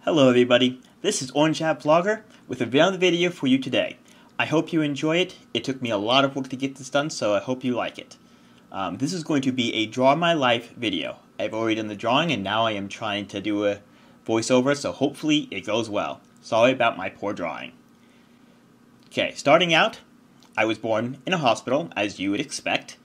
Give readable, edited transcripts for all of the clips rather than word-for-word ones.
Hello everybody, this is Orange App Vlogger with another video for you today. I hope you enjoy it. It took me a lot of work to get this done, so I hope you like it. This is going to be a Draw My Life video. I've already done the drawing and now I am trying to do a voiceover, so hopefully it goes well. Sorry about my poor drawing. Okay, starting out, I was born in a hospital, as you would expect.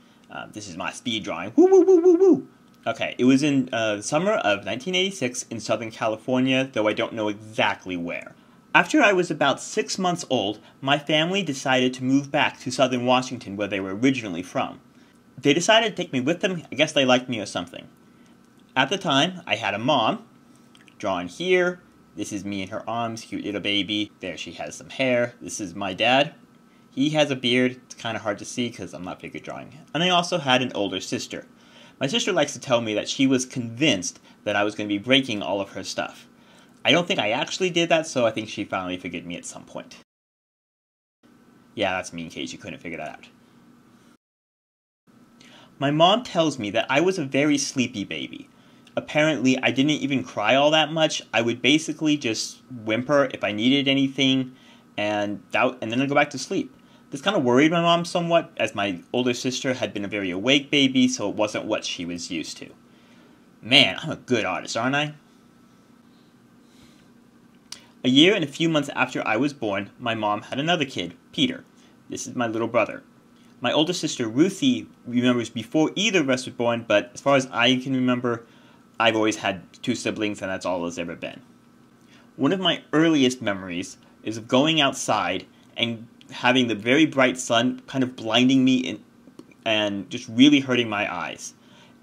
This is my speed drawing. Woo woo woo woo woo! Okay, it was in the summer of 1986 in Southern California, though I don't know exactly where. After I was about 6 months old, my family decided to move back to Southern Washington, where they were originally from. They decided to take me with them. I guess they liked me or something. At the time, I had a mom, drawn here. This is me in her arms, cute little baby. There she has some hair. This is my dad. He has a beard. It's kind of hard to see because I'm not very good at drawing. And I also had an older sister. My sister likes to tell me that she was convinced that I was going to be breaking all of her stuff. I don't think I actually did that, so I think she finally forgave me at some point. Yeah, that's me in case you couldn't figure that out. My mom tells me that I was a very sleepy baby. Apparently, I didn't even cry all that much. I would basically just whimper if I needed anything, and then I'd go back to sleep. This kind of worried my mom somewhat, as my older sister had been a very awake baby, so it wasn't what she was used to. Man, I'm a good artist, aren't I? A year and a few months after I was born, my mom had another kid, Peter. This is my little brother. My older sister, Ruthie, remembers before either of us was born, but as far as I can remember, I've always had two siblings, and that's all there's ever been. One of my earliest memories is of going outside and having the very bright sun kind of blinding me and just really hurting my eyes.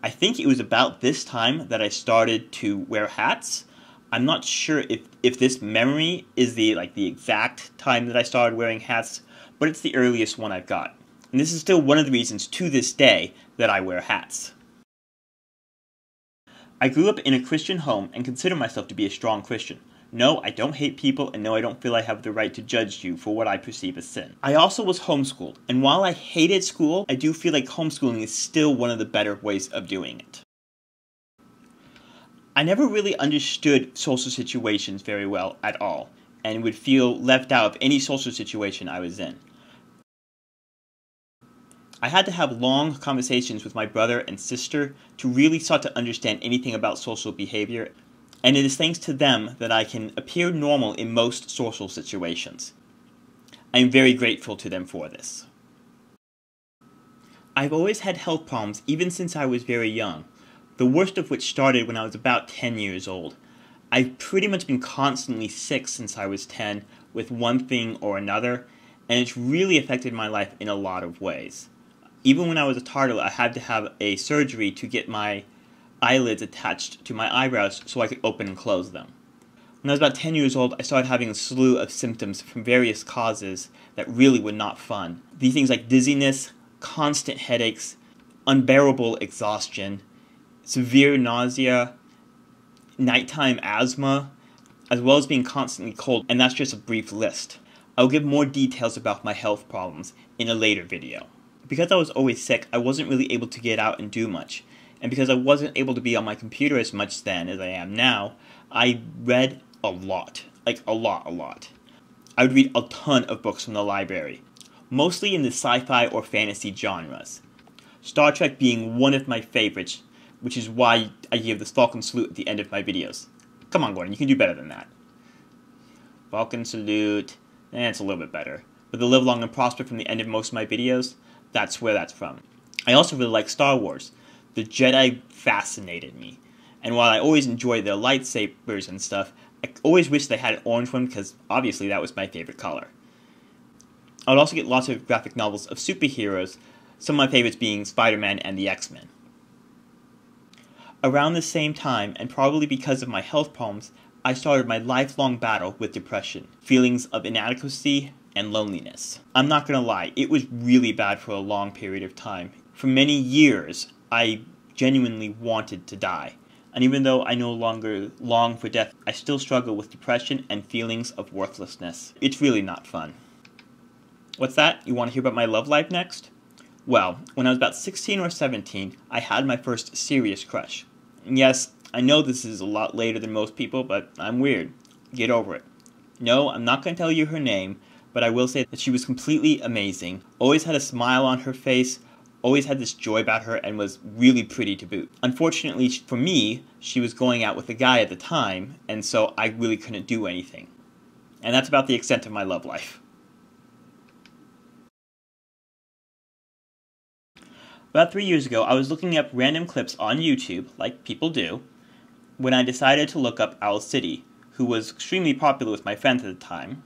I think it was about this time that I started to wear hats. I'm not sure if this memory is the exact time that I started wearing hats, but it's the earliest one I've got. And this is still one of the reasons to this day that I wear hats. I grew up in a Christian home and consider myself to be a strong Christian. No, I don't hate people, and no, I don't feel I have the right to judge you for what I perceive as sin. I also was homeschooled, and while I hated school, I do feel like homeschooling is still one of the better ways of doing it. I never really understood social situations very well at all, and would feel left out of any social situation I was in. I had to have long conversations with my brother and sister to really start to understand anything about social behavior, and it is thanks to them that I can appear normal in most social situations. I am very grateful to them for this. I've always had health problems even since I was very young, the worst of which started when I was about 10 years old. I've pretty much been constantly sick since I was 10 with one thing or another, and it's really affected my life in a lot of ways. Even when I was a toddler, I had to have a surgery to get my eyelids attached to my eyebrows so I could open and close them. When I was about 10 years old, I started having a slew of symptoms from various causes that really were not fun. These things like dizziness, constant headaches, unbearable exhaustion, severe nausea, nighttime asthma, as well as being constantly cold, and that's just a brief list. I'll give more details about my health problems in a later video. Because I was always sick, I wasn't really able to get out and do much. And because I wasn't able to be on my computer as much then as I am now, I read a lot. Like, a lot. I would read a ton of books from the library, mostly in the sci-fi or fantasy genres. Star Trek being one of my favorites, which is why I give this Falcon salute at the end of my videos. Come on, Gordon, you can do better than that. Falcon salute, it's a little bit better. But the live long and prosper from the end of most of my videos, that's where that's from. I also really like Star Wars. The Jedi fascinated me, and while I always enjoyed their lightsabers and stuff, I always wished they had an orange one because obviously that was my favorite color. I would also get lots of graphic novels of superheroes, some of my favorites being Spider-Man and the X-Men. Around the same time, and probably because of my health problems, I started my lifelong battle with depression, feelings of inadequacy, and loneliness. I'm not gonna lie, it was really bad for a long period of time. For many years, I genuinely wanted to die, and even though I no longer long for death, I still struggle with depression and feelings of worthlessness. It's really not fun. What's that? You want to hear about my love life next? Well, when I was about 16 or 17, I had my first serious crush. Yes, I know this is a lot later than most people, but I'm weird. get over it. No, I'm not going to tell you her name, but I will say that she was completely amazing, always had a smile on her face, always had this joy about her, and was really pretty to boot. Unfortunately for me, she was going out with a guy at the time, and so I really couldn't do anything. And that's about the extent of my love life. About 3 years ago, I was looking up random clips on YouTube, like people do, when I decided to look up Owl City, who was extremely popular with my friends at the time,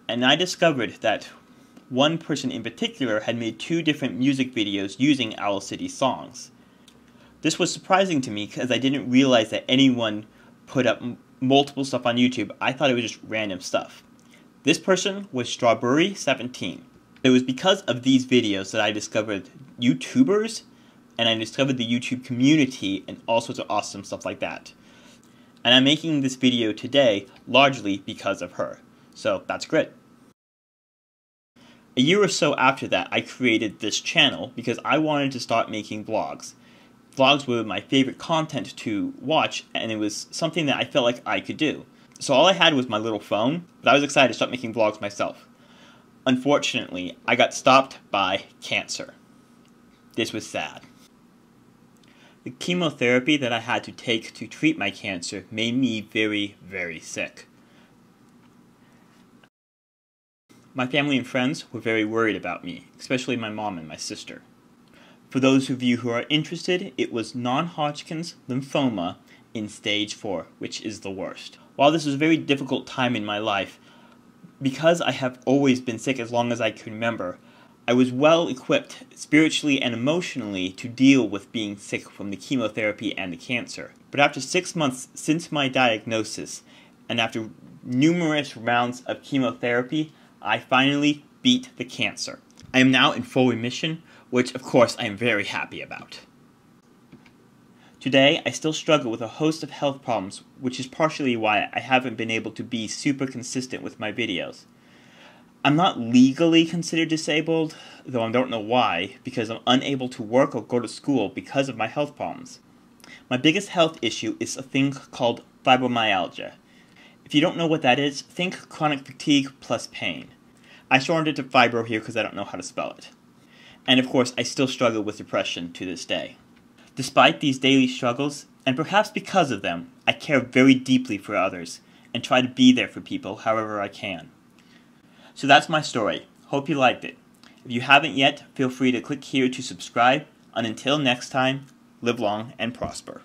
and I discovered that one person in particular had made 2 different music videos using Owl City songs. This was surprising to me because I didn't realize that anyone put up multiple stuff on YouTube. I thought it was just random stuff. This person was Strawberry17. It was because of these videos that I discovered YouTubers, and I discovered the YouTube community and all sorts of awesome stuff like that. And I'm making this video today largely because of her. So that's great. A year or so after that, I created this channel because I wanted to start making vlogs. Vlogs were my favorite content to watch, and it was something that I felt like I could do. So all I had was my little phone, but I was excited to start making vlogs myself. Unfortunately, I got stopped by cancer. This was sad. The chemotherapy that I had to take to treat my cancer made me very, very sick. My family and friends were very worried about me, especially my mom and my sister. For those of you who are interested, it was non-Hodgkin's lymphoma in stage 4, which is the worst. While this was a very difficult time in my life, because I have always been sick as long as I can remember, I was well equipped spiritually and emotionally to deal with being sick from the chemotherapy and the cancer. But after 6 months since my diagnosis, and after numerous rounds of chemotherapy, I finally beat the cancer. I am now in full remission, which of course I am very happy about. Today, I still struggle with a host of health problems, which is partially why I haven't been able to be super consistent with my videos. I'm not legally considered disabled, though I don't know why, because I'm unable to work or go to school because of my health problems. My biggest health issue is a thing called fibromyalgia. If you don't know what that is, think chronic fatigue plus pain. I shortened it to fibro here because I don't know how to spell it. And of course, I still struggle with depression to this day. Despite these daily struggles, and perhaps because of them, I care very deeply for others, and try to be there for people however I can. So that's my story. Hope you liked it. If you haven't yet, feel free to click here to subscribe, and until next time, live long and prosper.